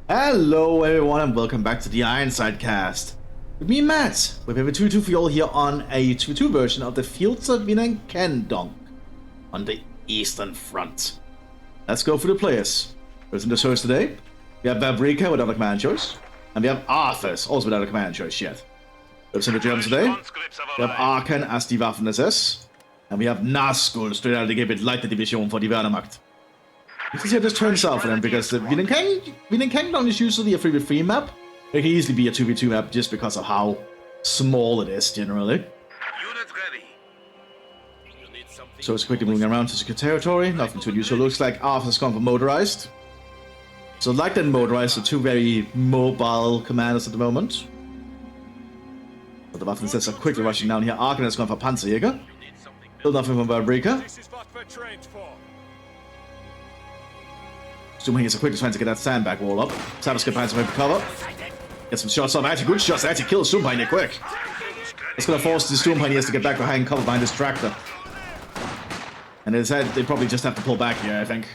Hello everyone and welcome back to the Ironside cast. With me Matt, we have a 2v2 for you all here on a 2v2 version of the Fields of Kendonk on the Eastern Front. Let's go for the players. First in the source today, we have Vavrika without a command choice, and we have Arthas also without a command choice yet. First in the Germans today, we have Arken as die Waffen-SS, and we have Nazgul straight out of the Gebet Leiter Division for die Wehrmacht. Let's see how this turns out for them, because the Kendonk is usually a 3v3 map. It can easily be a 2v2 map just because of how small it is generally. Unit ready. So it's quickly moving around to secure territory, nothing too unusual. Looks like Arthur's gone for motorized. So like that motorized, so two very mobile commanders at the moment. But the Waffen-SS are quickly rushing down here. Arken has gone for Panzerjäger. Still nothing from Vavrika. Zooming is quickly trying to get that sandbag wall up. Savage can find some cover. Get some shots off. Actually, good shots. Actually, kill Sturmpioneer quick. It's going to force the Sturmpioneers to get back behind cover behind this tractor. And they probably just have to pull back here, I think.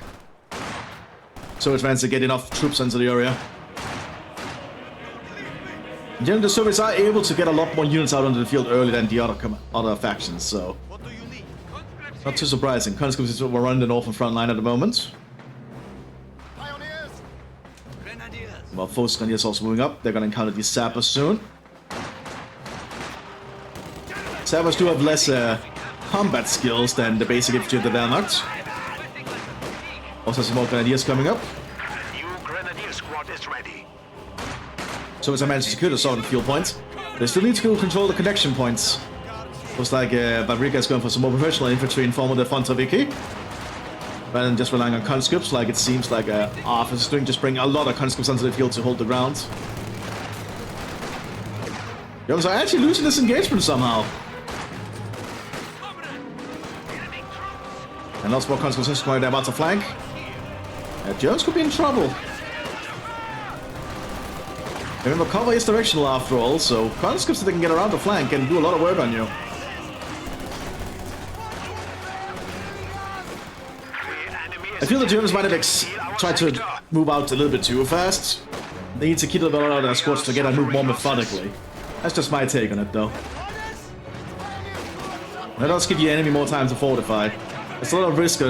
So it's meant to get enough troops into the area. In general, the Soviets are able to get a lot more units out onto the field earlier than the other factions, so not too surprising. Conscripts is running the northern front line at the moment. Well, Force Grenadiers also moving up. They're going to encounter these Sappers soon. Sappers do have less combat skills than the basic infantry of the Wehrmacht. Also some more Grenadiers coming up. New Grenadier squad is ready. So as I managed to secure the southern field points, they still need to control the connection points. Looks like Vavrika is going for some more professional infantry in form of the Fontaviki. Rather than just relying on conscripts, like it seems like Arthur is doing, just bring a lot of conscripts onto the field to hold the ground. Germans are actually losing this engagement somehow. And lots more conscripts going about to flank. Germans could be in trouble. Remember, cover is directional after all, so conscripts that can get around the flank can do a lot of work on you. I feel the Germans might have tried to move out a little bit too fast. They need to keep a little bit out of their squads to get and move more methodically. That's just my take on it, though. That does give the enemy more time to fortify. There's a lot of risk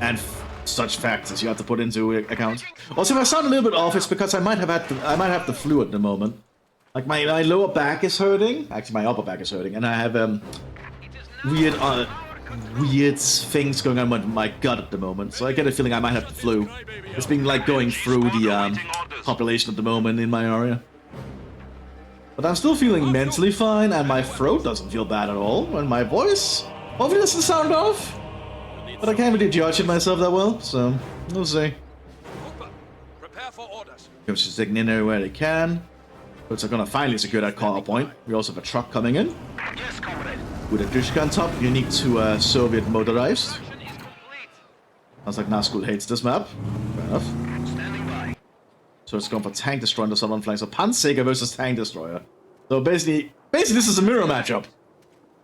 and such factors you have to put into account. Also, if I sound a little bit off, it's because I might have the flu at the moment. Like my lower back is hurting. Actually, my upper back is hurting, and I have weird things going on with my gut at the moment, so I get a feeling I might have the flu. It's been like going through the population at the moment in my area. But I'm still feeling mentally fine, and my throat doesn't feel bad at all, and my voice hopefully doesn't sound off. But I can't really judge it myself that well, so we'll see. Gives just taking in everywhere they can. But they're gonna finally secure that call point. We also have a truck coming in. Yes, comrade. With a Dushka on top, unique to Soviet motorized. Sounds like Nazgul hates this map. Fair enough. Standing by. So it's going for Tank Destroyer on the southern flank. So Panzerjäger versus Tank Destroyer. So basically this is a mirror matchup.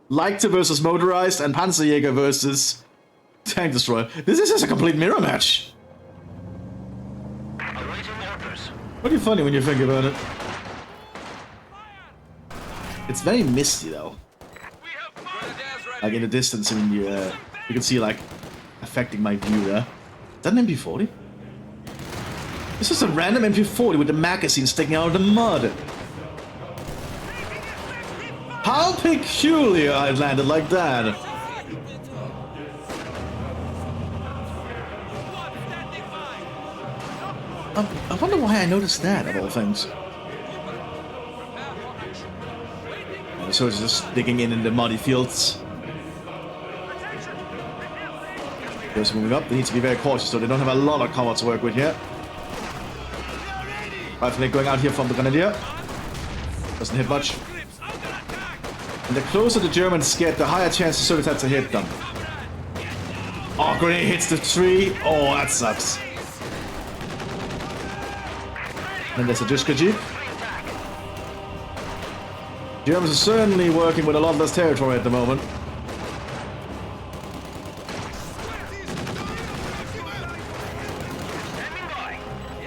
Leiter versus motorized and Panzerjäger versus Tank Destroyer. This is just a complete mirror match. Awaiting orders. Pretty funny when you think about it. It's very misty though. Like in the distance, I mean, you can see like affecting my view there. Is that an MP40? This is a random MP40 with the magazine sticking out of the mud. How peculiar I landed like that. I wonder why I noticed that of all things. So it's just digging in the muddy fields. Those moving up, they need to be very cautious, so they don't have a lot of cover to work with here. Rifle going out here from the Grenadier. Doesn't hit much. And the closer the Germans get, the higher chance the Soviets have to hit them. Oh, grenade hits the tree. Oh, that sucks. And there's a Dushka Jeep. Germans are certainly working with a lot less territory at the moment.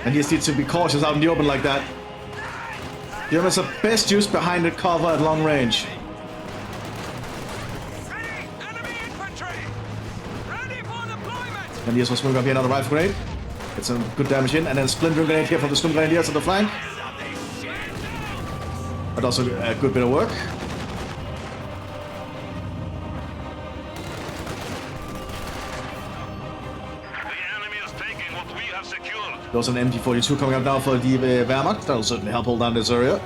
And you just need to be cautious out in the open like that. Germans are best used behind the cover at long range. And here's what's moving up here, another rifle grenade. Get some good damage in, and then splintering grenade here from the Sturm Grenadiers on the flank. But also a good bit of work. There's an MT-42 coming up now for the Wehrmacht. That'll certainly help hold down this area.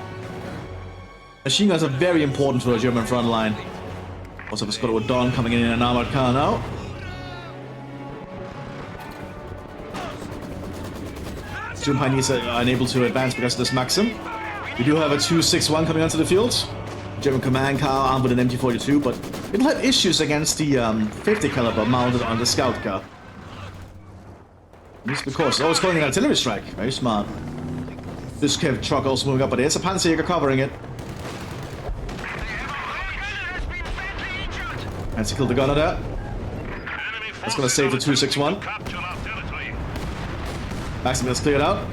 Machine guns are very important for the German front line. Also, we've got with Dawn coming in an armored car now. German pioneers are unable to advance because of this Maxim. We do have a 261 coming onto the field. German command car armed with an MT-42, but it'll have issues against the 50 caliber mounted on the scout car. Just because it's calling an artillery strike. Very smart. This Kev truck also moving up, but there's a Panzerjäger covering it. And to kill the gunner there. That's gonna save the 261. Maxim is cleared out.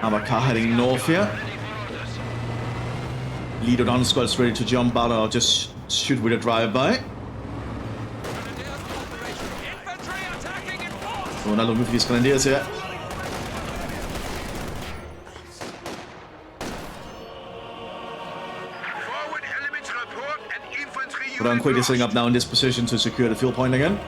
Armored car heading north here. Leader on squad's ready to jump out or just shoot with a drive-by. So another move for these Grenadiers here. But I'm quickly setting up now in this position to secure the field point again.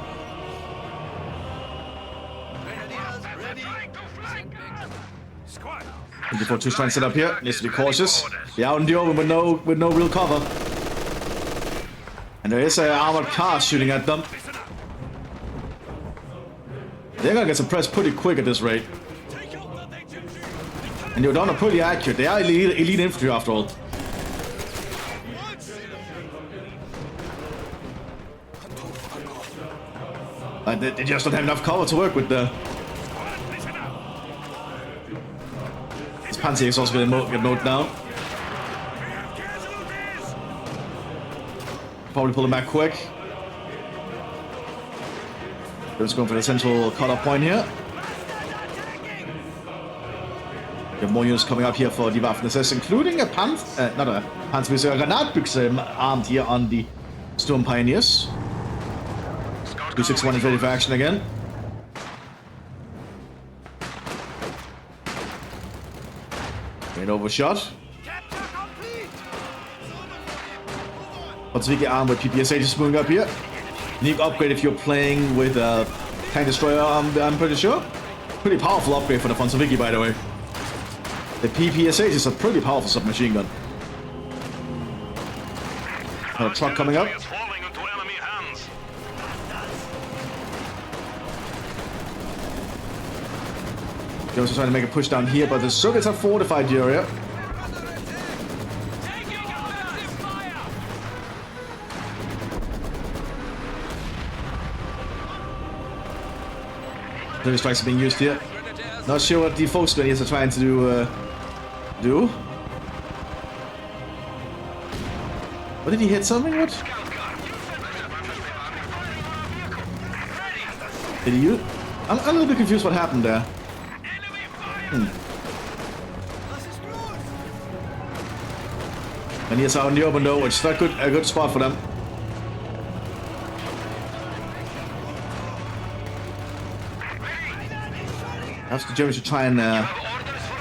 Before two trying to set up here, needs to be cautious. Be out in the open with no real cover. And there is an armored car shooting at them. They're gonna get suppressed pretty quick at this rate. And you're done are pretty accurate. They are elite infantry after all. They just don't have enough cover to work with the... This Panzer is also gonna get mowed down. Probably pull him back quick. Just going for the central cut-off point here. We have more units coming up here for the Waffen-Assess, including a not a Panzer, a Granatbüchse armed here on the Sturm Pioneers. 261 is ready for action again. Great overshot. Panzer armed with PPSA just moving up here. Unique upgrade if you're playing with a tank destroyer, I'm pretty sure. Pretty powerful upgrade for the Panzer by the way. The PPSH is a pretty powerful submachine gun. Another truck coming up. They're also trying to make a push down here, but the Soviets have fortified the area. Artillery strikes are being used here. Not sure what the folks are trying to do. What did he hit something with? Did he use? I'm a little bit confused what happened there. And here's out in the open though, which is not a good spot for them. Perhaps the Germans should try and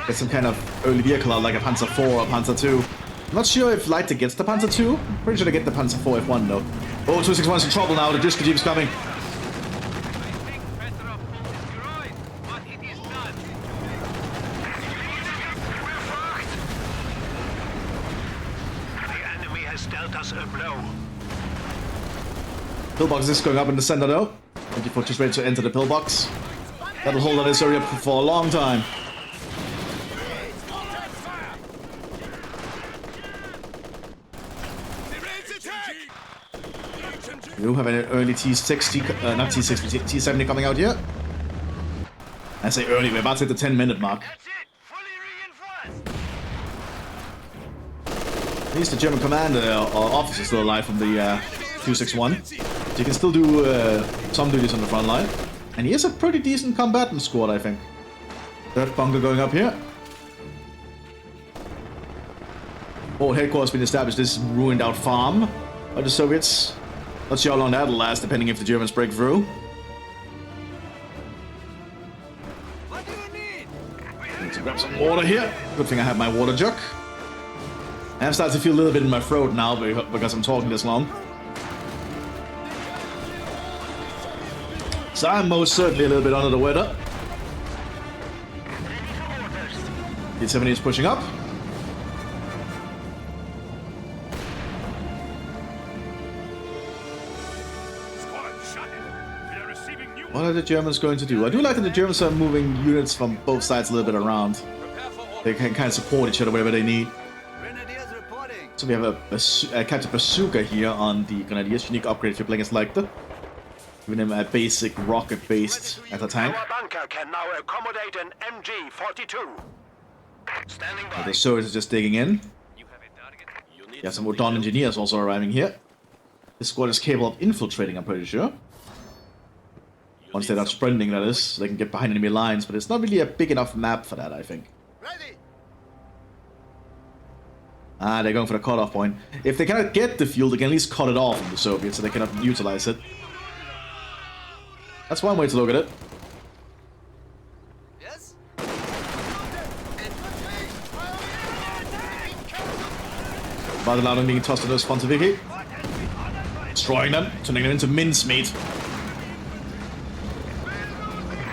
get some kind of early vehicle out, like a Panzer IV or a Panzer II. I'm not sure if Leiter gets the Panzer II. I'm pretty sure they get the Panzer IV F1 though. Oh, 261's in trouble now. The disco jeep's coming. The enemy has dealt us a blow. Pillbox is going up in the center though. 24 just ready to enter the pillbox. That'll hold on this area for a long time. We do have an early T60, not T60, T70 coming out here. I say early, we're about to hit the 10-minute mark. At least the German commander or officer is still alive from the 261. So you can still do some duties on the front line. And he is a pretty decent combatant squad, I think. Third bunker going up here. Old headquarters been established. This ruined out farm by the Soviets. Not sure how long that'll last, depending if the Germans break through. What do you need? Need to grab some water here. Good thing I have my water jug. I'm starting to feel a little bit in my throat now because I'm talking this long. So I'm most certainly a little bit under the weather. D70 is pushing up. What are the Germans going to do? I do like that the Germans are moving units from both sides a little bit around. They can kind of support each other wherever they need. So we have a Captain Bazooka here on the Grenadiers. Unique upgrade if you're playing as Lecter. Giving him a basic rocket-based anti-tank. Our bunker can now accommodate an MG-42. Standing by. The Soviets are just digging in. You have some Odon engineers also arriving here. This squad is capable of infiltrating, I'm pretty sure. Once they're not sprinting, that is, so they can get behind enemy lines, but it's not really a big enough map for that, I think. Ready. Ah, they're going for the cutoff point. If they cannot get the fuel, they can at least cut it off from the Soviets, so they cannot utilize it. That's one way to look at it. Yes. Rather than being tossed to those Fontoviki. Destroying them, turning them into mincemeat.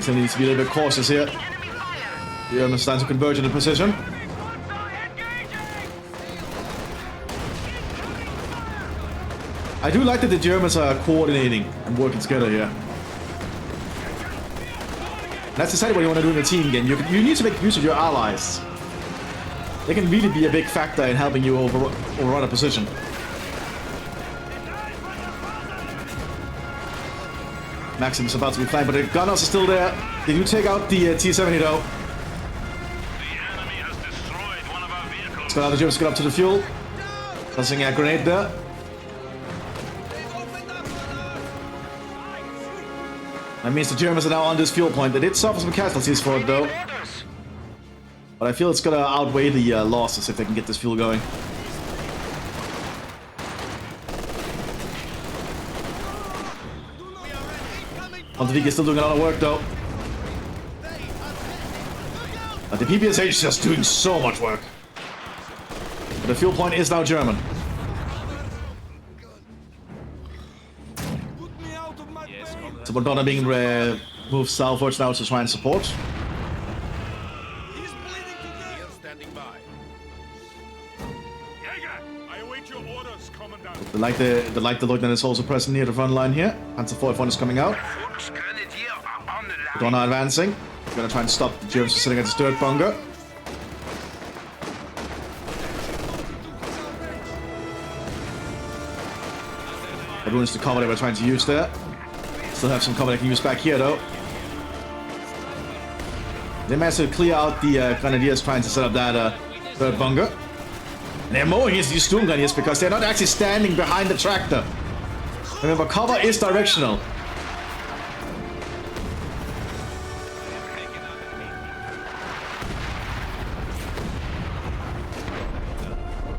So needs to be a little bit cautious here. The Germans stand to converge into position. I do like that the Germans are coordinating and working together here. That's exactly what you want to do in a team game. You need to make use of your allies. They can really be a big factor in helping you overrun a position. Maximus about to be flanked, but the gunners are still there. They do take out the T-70 though. The enemy has destroyed one of our vehicles. So now the Germans get up to the fuel. Tossing a grenade there. That means the Germans are now on this fuel point. They did suffer some casualties for it though. But I feel it's gonna outweigh the losses if they can get this fuel going. Mthis is still doing a lot of work though. But the PPSH is just doing so much work. But the fuel point is now German. So Madonna being moved southwards now to try and support. They like the look that is also present near the front line here. Panzer 41 is coming out. Madonna advancing. Gonna try and stop the Germans from sitting at this third bunker. Everyone's the cover they were trying to use there. Still have some cover they can use back here though. They managed to clear out the Grenadiers trying to set up that third bunker. And they're mowing these Sturm Grenadiers because they're not actually standing behind the tractor. Remember, cover is directional.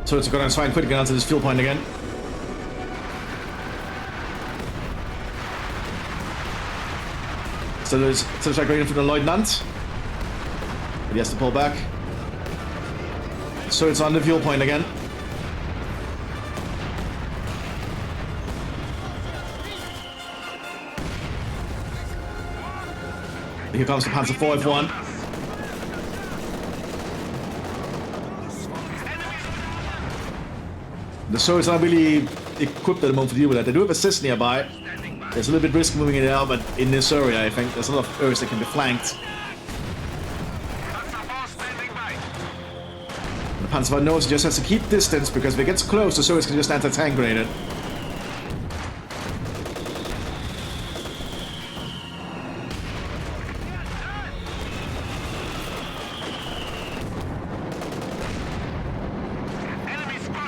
So it's going to try and quickly get onto this fuel point again. So there's like waiting for the Lieutenant. But he has to pull back. So it's on the fuel point again. Here comes the Panzer 41. The Soviets are not really equipped at the moment to deal with that. They do have assists nearby. There's a little bit risk moving it out, but in this area, I think there's a lot of areas that can be flanked. The Panzer 41 knows he just has to keep distance because if it gets close, the Soviets can just anti-tank grenade it.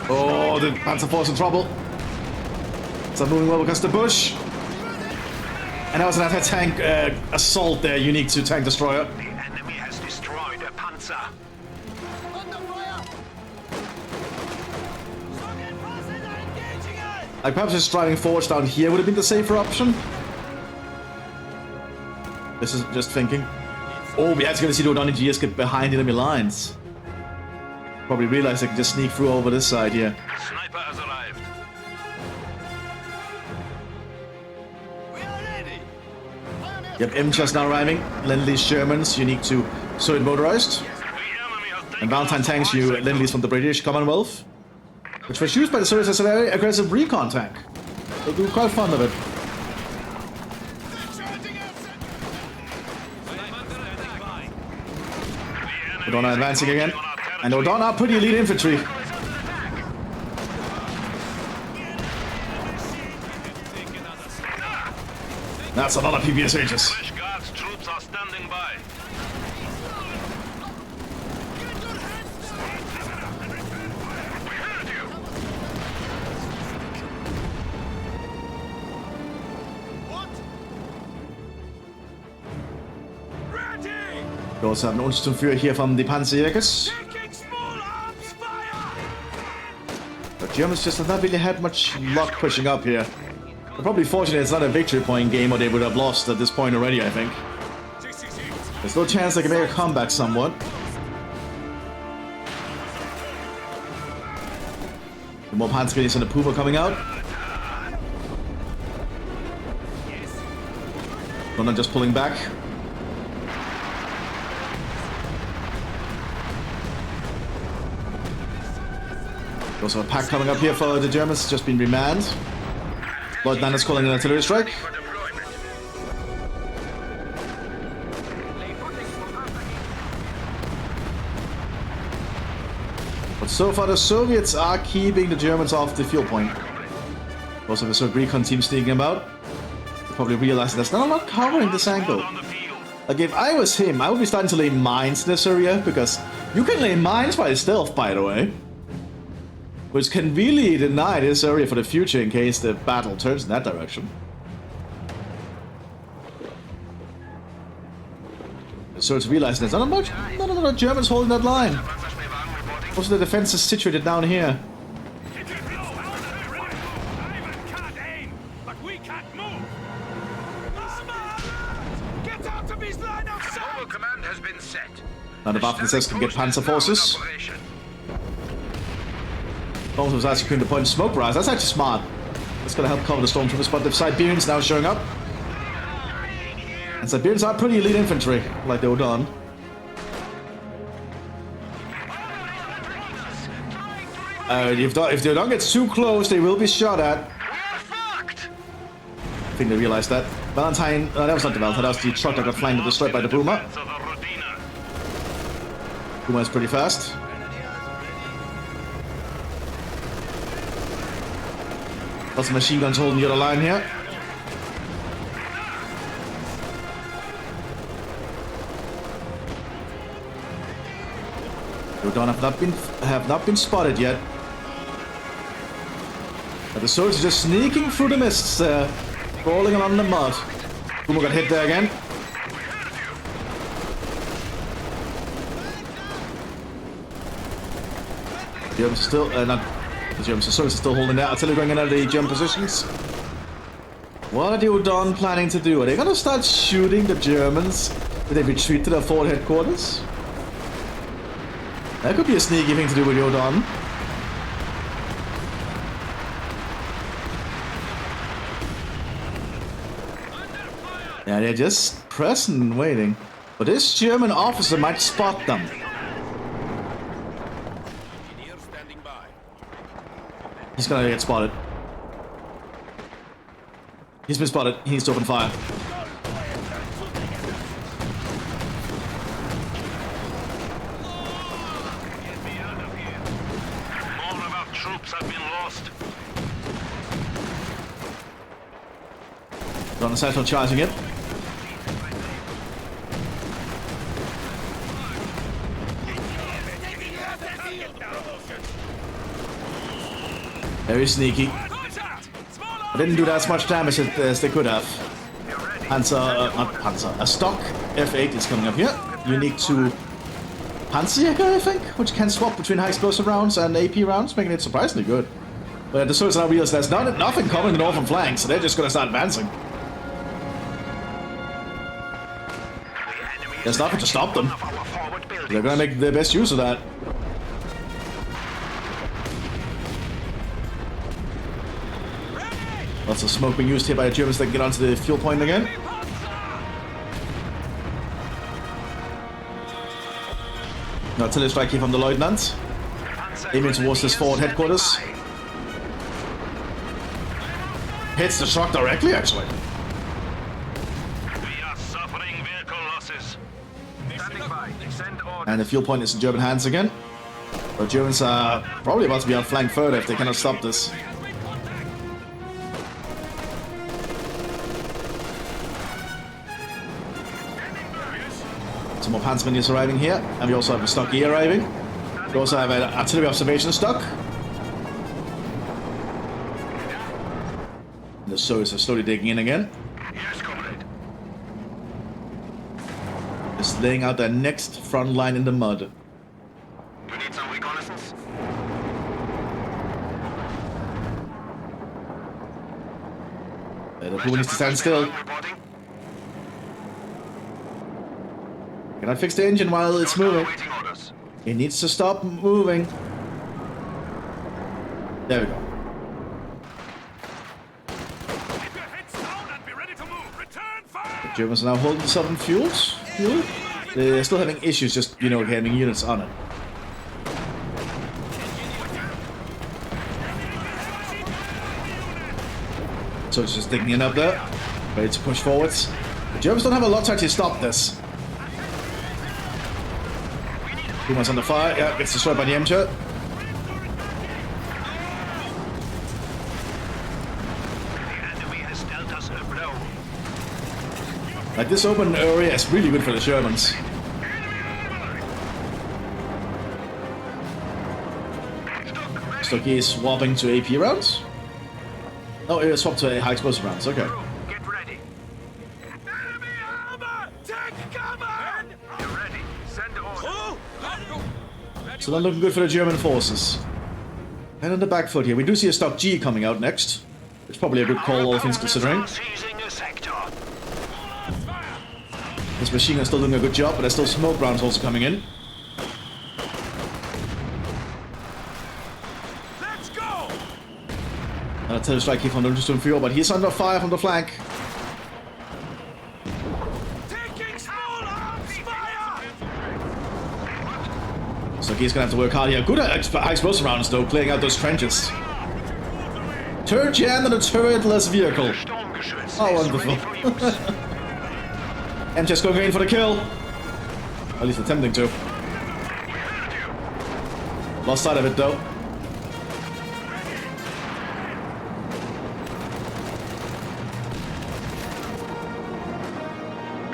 Oh, the Panzer 4's in trouble. It's not moving well because of the bush. And that was an anti-tank assault there, unique to Tank Destroyer. The enemy has destroyed a Panzer. Under fire! Soviet forces are engaging us! Like perhaps just driving forwards down here would have been the safer option. This is just thinking. Oh, we actually gonna see the O'Donnell GS get behind enemy lines. Probably realize they can just sneak through over this side here. Sniper has arrived. We are ready! Yep, M just now arriving. Lend-Lease Germans, unique to Soviet motorized. The enemy has taken And Valentine tanks, you Lend-Lease from the British Commonwealth. Which was used by the Soviets as a very aggressive recon tank. They grew quite fond of it. O'Donnell advancing again. And O'Donnell pretty elite infantry. That's a lot of PBS Aegis. British Guards troops are standing by. We heard you. What? Ready! Wir also haben uns zum Führer hier von die Panzerjägers. Taking small arms fire! The Germans just have not really had much luck pushing up here. They're probably fortunate it's not a victory point game or they would have lost at this point already, I think. There's no chance they can make a comeback somewhat. The more Panzergrenadiers and the Puma coming out. Not just pulling back. We also have a pack coming up here for the Germans, just been remanned. Lieutenant is calling an artillery strike. For deployment. But so far the Soviets are keeping the Germans off the fuel point. Also have a Soviet recon team sneaking about. They probably realize there's not a lot covering this angle. On the field. Like if I was him, I would be starting to lay mines in this area, because you can lay mines by stealth, by the way. Which can really deny this area for the future in case the battle turns in that direction. So it's realizing there's not a lot of Germans holding that line. Panzerschneewagen reporting. Also the defense is situated down here. I can't aim, but we can't move! Armor! Get out of his line of Mobile sight! command has been set. Now the Waffen can get Panzer forces. Stormtroopers are securing the point of smoke rise. That's actually smart. That's gonna help cover the Stormtroopers, but the Siberians now showing up. And Siberians are pretty elite infantry, like they were done. If they don't get too close, they will be shot at. We're fucked. I think they realized that. Valentine, that was not the Valentine, that was the truck that got flanked and destroyed by the Puma. So the Rodina. Puma is pretty fast. Lots of machine guns holding the other line here. Rodon have not been spotted yet. But the soldiers are just sneaking through the mists there, crawling along the mud. Puma got hit there again. The Germans are still, not the Germans, the soldiers are still holding their artillery going in out of the German positions. What are the Udon planning to do? Are they gonna start shooting the Germans? Did they retreat to their forward headquarters? That could be a sneaky thing to do with Udon. Yeah, they're just pressing and waiting. But this German officer might spot them. He's gonna get spotted. He's been spotted. He needs to open fire. More of our troops have been lost. They're on the side for charging it. Very sneaky. I didn't do that much damage as they could have. You're ready. not Panzer, a stock F8 is coming up here. Unique to Panzerjäger, I think, which can swap between high explosive rounds and AP rounds, making it surprisingly good. But the soldiers now realize there's nothing coming in the northern flank, so they're just gonna start advancing. There's nothing to stop them. They're gonna make the best use of that. Lots of smoke being used here by the Germans that can get onto the fuel point again. Artillery strike here from the Lieutenant. Aiming towards this forward headquarters. Hits the truck directly, actually. We are suffering vehicle losses. Standing by. Send orders. And the fuel point is in German hands again. The Germans are probably about to be outflanked further if they cannot stop this. Some more Panzermen is arriving here, and we also have a stock E arriving. We also have an artillery observation stock. And the soldiers are slowly digging in again. Yes, comrade. Just laying out their next front line in the mud. We need some reconnaissance. The crew needs to stand still. Reporting. Cannot fix the engine while it's moving. Awaiting orders. It needs to stop moving. There we go. Keep your heads down and be ready to move. Return fire! Germans are now holding the southern fuel. They're still having issues just, having units on it. So it's just digging in up there. Ready to push forwards. The Germans don't have a lot to actually stop this. Puma's under fire. Yeah, gets destroyed by the MJ. The enemy has dealt us a blow. Like, this open area is really good for the Germans. Stocky is swapping to AP rounds. Oh, it swapped to high explosive rounds. Okay. Get ready. Enemy armor! Take cover! You're ready. Send orders. So not looking good for the German forces. And on the back foot here, we do see a stock G coming out next. It's probably a good call, all things considering. Seizing a sector. This machine gun's still doing a good job, but there's still smoke rounds also coming in. Let's go! An artillery strike here from the Understone Fuel, but he's under fire from the flank. Taking small arms fire! So he's gonna have to work hard here. Good high explosive rounds though, clearing out those trenches. Turret jammed on a turretless vehicle. Sturmgeschütz Oh, is wonderful. ready for use. MJ's going in for the kill. At least attempting to. Lost sight of it though.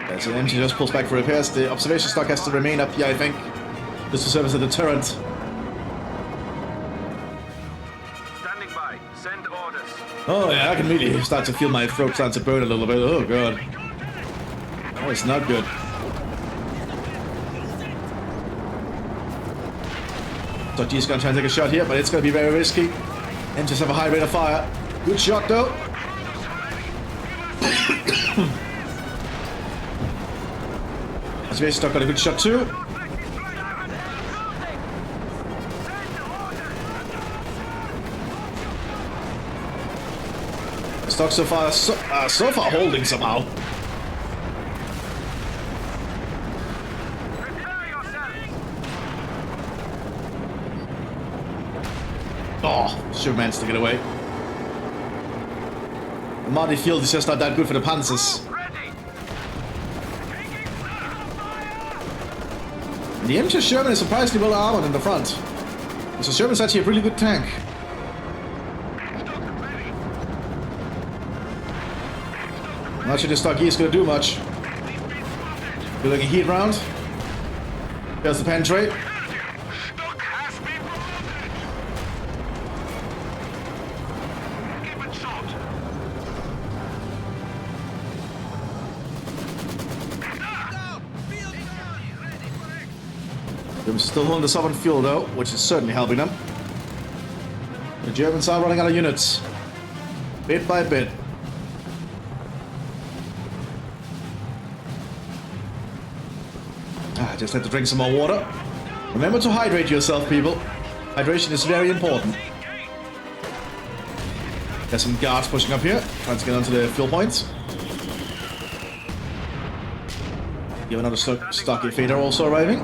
Yeah, so MJ just pulls back for repairs. The observation stock has to remain up here, I think. Just to serve as a deterrent. Standing by. Send orders. Oh yeah, I can really start to feel my throat start to burn a little bit. Oh god. That was not good. So G's gonna try and take a shot here, but it's gonna be very risky. And just have a high rate of fire. Good shot though. Observation stock got a good shot too. Stock so far holding somehow. Prepare yourselves. Oh, sure managed to get away. The Marty field is just not that good for the Panzers. Ready. And the MJ Sherman is surprisingly well armored in the front. So Sherman's actually a really good tank. I'm not sure this stock is going to do much. Building a heat round. There's the penetrate. Stock has been promoted. Keep it short. They're still holding the southern field though, which is certainly helping them. The Germans are running out of units. Bit by bit. I just had to drink some more water. Remember to hydrate yourself, people. Hydration is very important. There's some guards pushing up here, trying to get onto the fuel points. You have another stocky fader also arriving.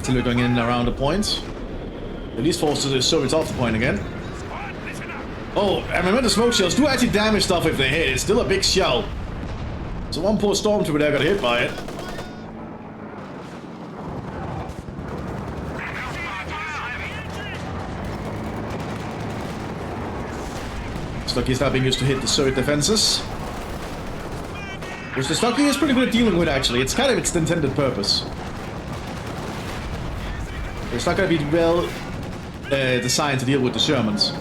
Still going in and around the point. At least forces the Soviets off the point again. Oh, and remember the smoke shells do actually damage stuff if they hit. It's still a big shell. So one poor stormtrooper there got hit by it. Stocky is now being used to hit the Soviet defenses. Which the Stocky is pretty good at dealing with actually. It's kind of its intended purpose. It's not going to be well designed to deal with the Shermans.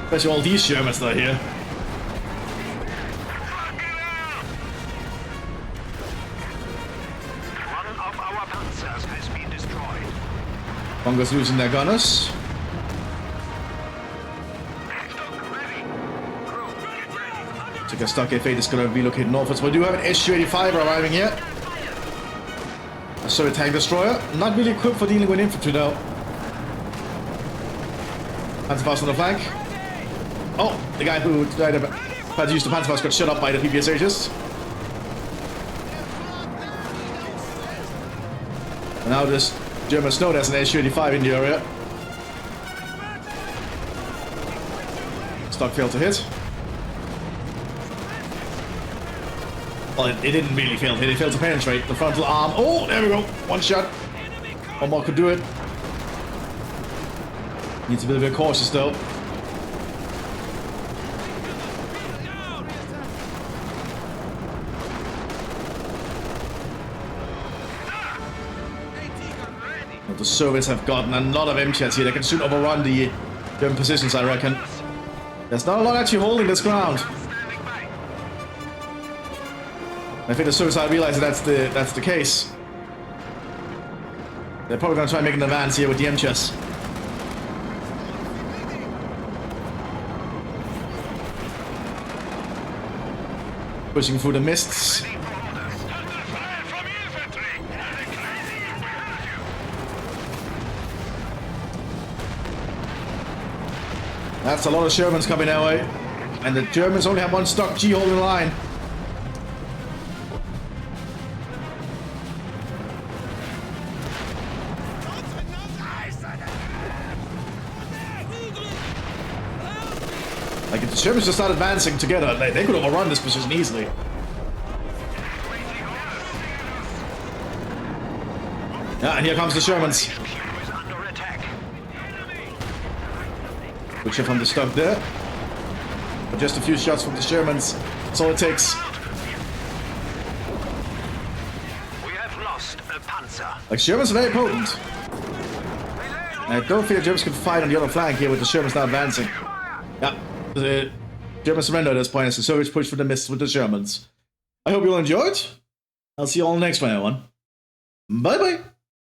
Especially all these Shermans that are here. One of our panzers has been destroyed. Congo's losing their gunners. Took a Stocky fate is going to relocate northwards. We do have an SU-85 arriving here. A Soviet tank destroyer. Not really equipped for dealing with infantry though. Panzerfaust on the flank. Oh, the guy who tried to use the Panzerfaust got shut up by the PPS Aegis. And now this German snow has an SU-85 in the area. Stock failed to hit. Well, it didn't really fail to hit, it failed to penetrate the frontal arm. Oh, there we go. One shot. One more could do it. Needs to be a bit cautious though. Well, the Soviets have gotten a lot of MCATs here. They can soon overrun the German positions, I reckon. There's not a lot actually holding this ground. I think the Soviets are realizing that's the case. They're probably going to try and make an advance here with the MCHS. Pushing through the mists. That's a lot of Shermans coming our way. And the Germans only have one stock G holding the line. Like, if the Shermans just start advancing together, they could overrun this position easily. Yeah, and here comes the Shermans. Good shot from the stock there. But just a few shots from the Shermans. That's all it takes. We have lost a panzer. Like, Shermans are very potent. And I don't think the Germans can fight on the other flank here with the Shermans now advancing. Yeah. The Germans surrender at this point as the Soviets push for the mists with the Germans. I hope you all enjoyed. I'll see you all next one, everyone. Bye bye.